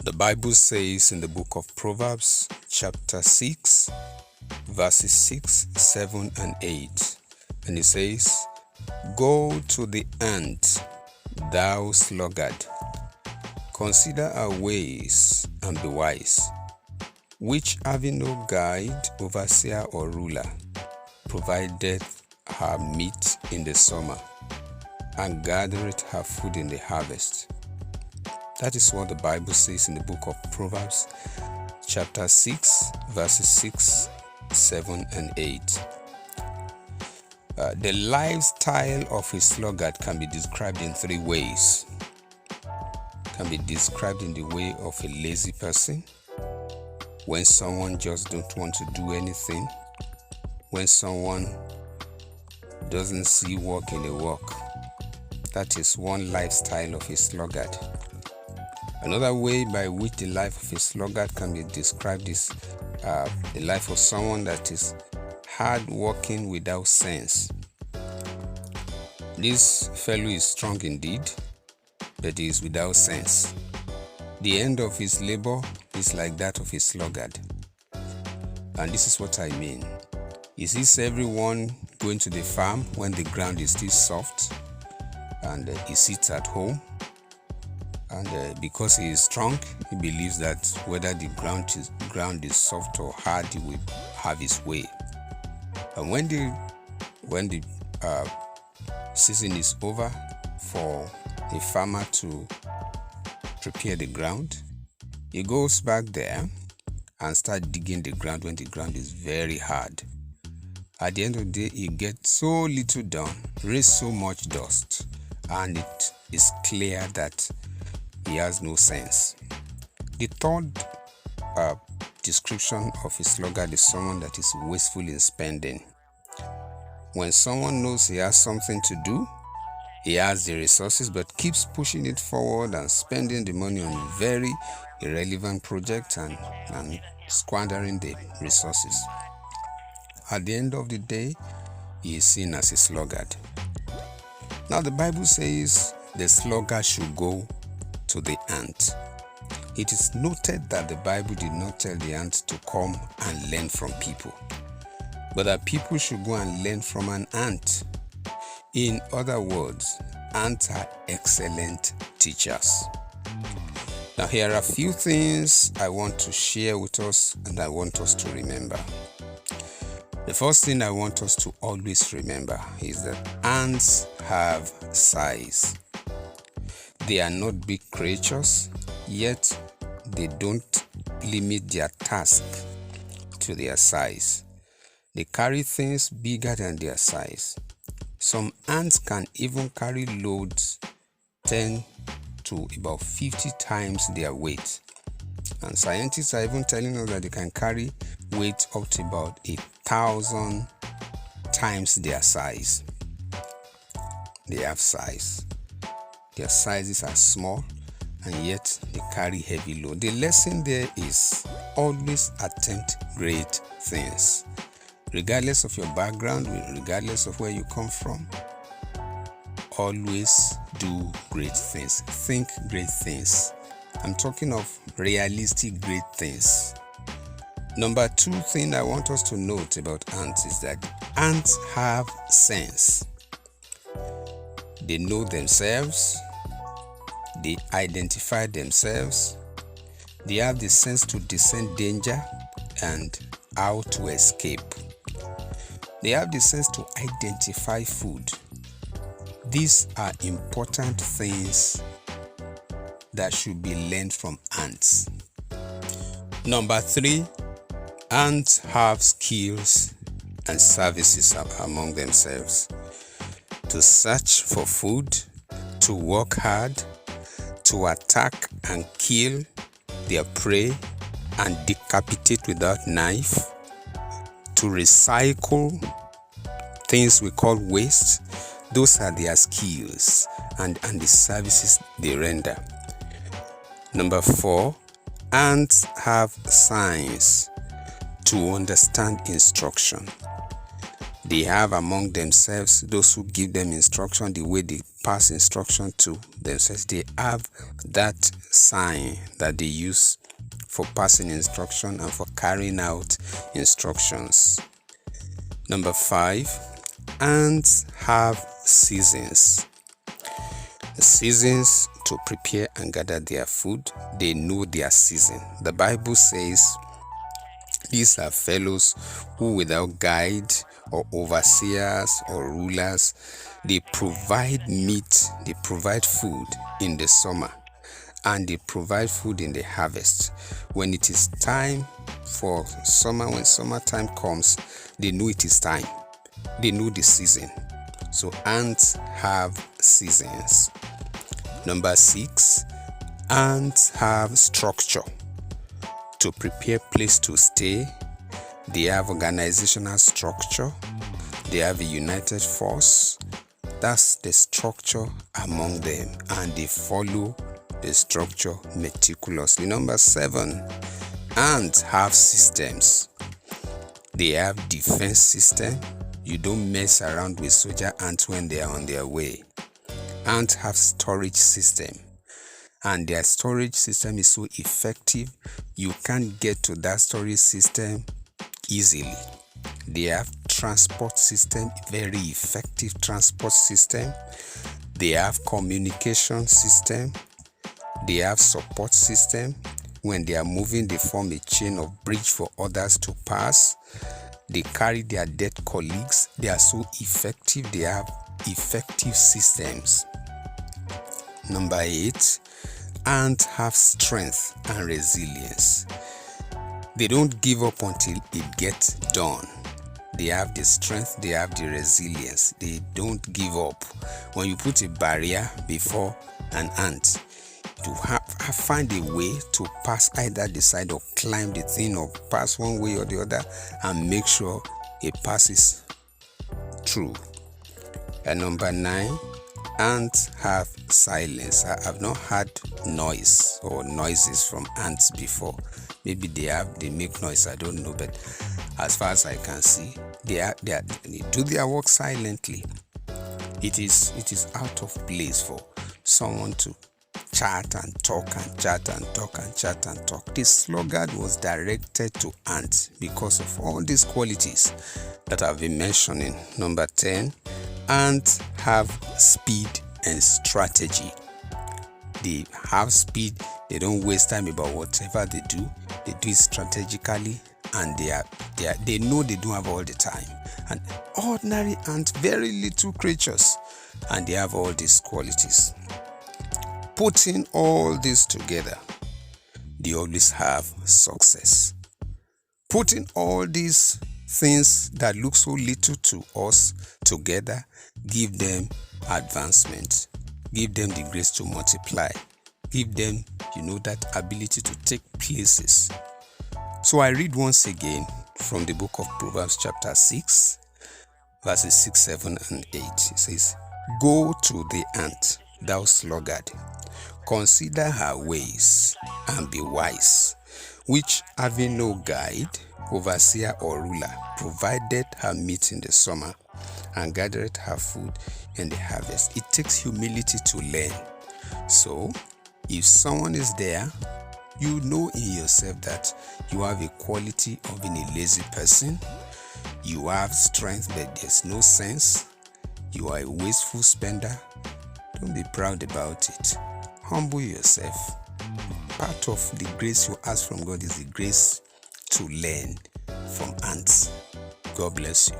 The Bible says in the book of Proverbs, chapter 6, verses 6, 7, and 8, and it says, "Go to the ant, thou sluggard, consider her ways and be wise, which having no guide, overseer, or ruler, provideth her meat in the summer, and gathereth her food in the harvest." That is what the Bible says in the book of Proverbs, chapter 6, verses 6, 7, and 8. The lifestyle of a sluggard can be described in three ways. Can be described in the way of a lazy person, when someone just don't want to do anything, when someone doesn't see work in a work. That is one lifestyle of a sluggard. Another way by which the life of a sluggard can be described is the life of someone that is hard working without sense. This fellow is strong indeed, but he is without sense. The end of his labor is like that of a sluggard. And this is what I mean. He sees everyone going to the farm when the ground is still soft, and he sits at home. And because he is strong, he believes that whether the ground is soft or hard, he will have his way. And when the season is over for a farmer to prepare the ground, he goes back there and starts digging the ground when the ground is very hard. At the end of the day, he gets so little done, raise so much dust, and it is clear that he has no sense. The third description of a sluggard is someone that is wasteful in spending. When someone knows he has something to do, he has the resources but keeps pushing it forward and spending the money on very irrelevant projects and squandering the resources. At the end of the day, he is seen as a sluggard. Now the Bible says the sluggard should go to the ant. It is noted that the Bible did not tell the ant to come and learn from people, but that people should go and learn from an ant. In other words, ants are excellent teachers. Now here are a few things I want to share with us and I want us to remember. The first thing I want us to always remember is that ants have size. They are not big creatures, yet they don't limit their task to their size. They carry things bigger than their size. Some ants can even carry loads 10 to about 50 times their weight. And scientists are even telling us that they can carry weight up to about 1,000 times their size. They have size. Their sizes are small and yet they carry heavy load. The lesson there is always attempt great things. Regardless of your background, regardless of where you come from, always do great things. Think great things. I'm talking of realistic great things. Number two thing I want us to note about ants is that ants have sense. They know themselves, they identify themselves, they have the sense to discern danger and how to escape. They have the sense to identify food. These are important things that should be learned from ants. Number three, ants have skills and services among themselves. To search for food, to work hard, to attack and kill their prey and decapitate without knife, to recycle things we call waste. Those are their skills and the services they render. Number four, ants have signs to understand instruction. They have among themselves those who give them instruction the way they pass instruction to themselves. They have that sign that they use for passing instruction and for carrying out instructions. Number 5, ants have seasons. The seasons to prepare and gather their food. They know their season. The Bible says these are fellows who, without guide or overseers or rulers, they provide meat, they provide food in the summer, and they provide food in the harvest. When it is time for summer, when summertime comes, they know it is time. They know the season. So ants have seasons. Number 6, ants have structure. To prepare place to stay, they have organizational structure. They have a united force. That's the structure among them, and they follow the structure meticulously. Number 7, ants have systems. They have defense system. You don't mess around with soldier ants when they are on their way. Ants have storage system, and their storage system is so effective you can't get to that storage system easily. They have transport system, very effective transport system. They have communication system. They have support system. When they are moving, they form a chain of bridge for others to pass. They carry their dead colleagues. They are so effective. They have effective systems. Number 8, ants have strength and resilience. They don't give up until it gets done. They have the strength, they have the resilience. They don't give up. When you put a barrier before an ant, you find a way to pass either the side or climb the thing or pass one way or the other and make sure it passes through. And number 9, ants have silence. I have not heard noise or noises from ants before. Maybe they make noise, I don't know, but as far as I can see, they do their work silently. It is out of place for someone to chat and talk and chat and talk and chat and talk. This sluggard was directed to ants because of all these qualities that I've been mentioning. Number 10, ants have speed and strategy. They have speed. They don't waste time about whatever they do. They do it strategically, and they know they don't have all the time. And ordinary ants, very little creatures, and they have all these qualities. Putting all this together, they always have success. Putting all these things that look so little to us together, give them advancement, give them the grace to multiply, give them, that ability to take places. So I read once again from the book of Proverbs chapter 6, verses 6, 7, and 8. It says, "Go to the ant, thou sluggard, consider her ways, and be wise, which having no guide, overseer or ruler, provided her meat in the summer, and gathered her food in the harvest." It takes humility to learn. So, if someone is there, you know in yourself that you have a quality of being a lazy person. You have strength, but there's no sense. You are a wasteful spender. Don't be proud about it. Humble yourself. Part of the grace you ask from God is the grace to learn from ants. God bless you.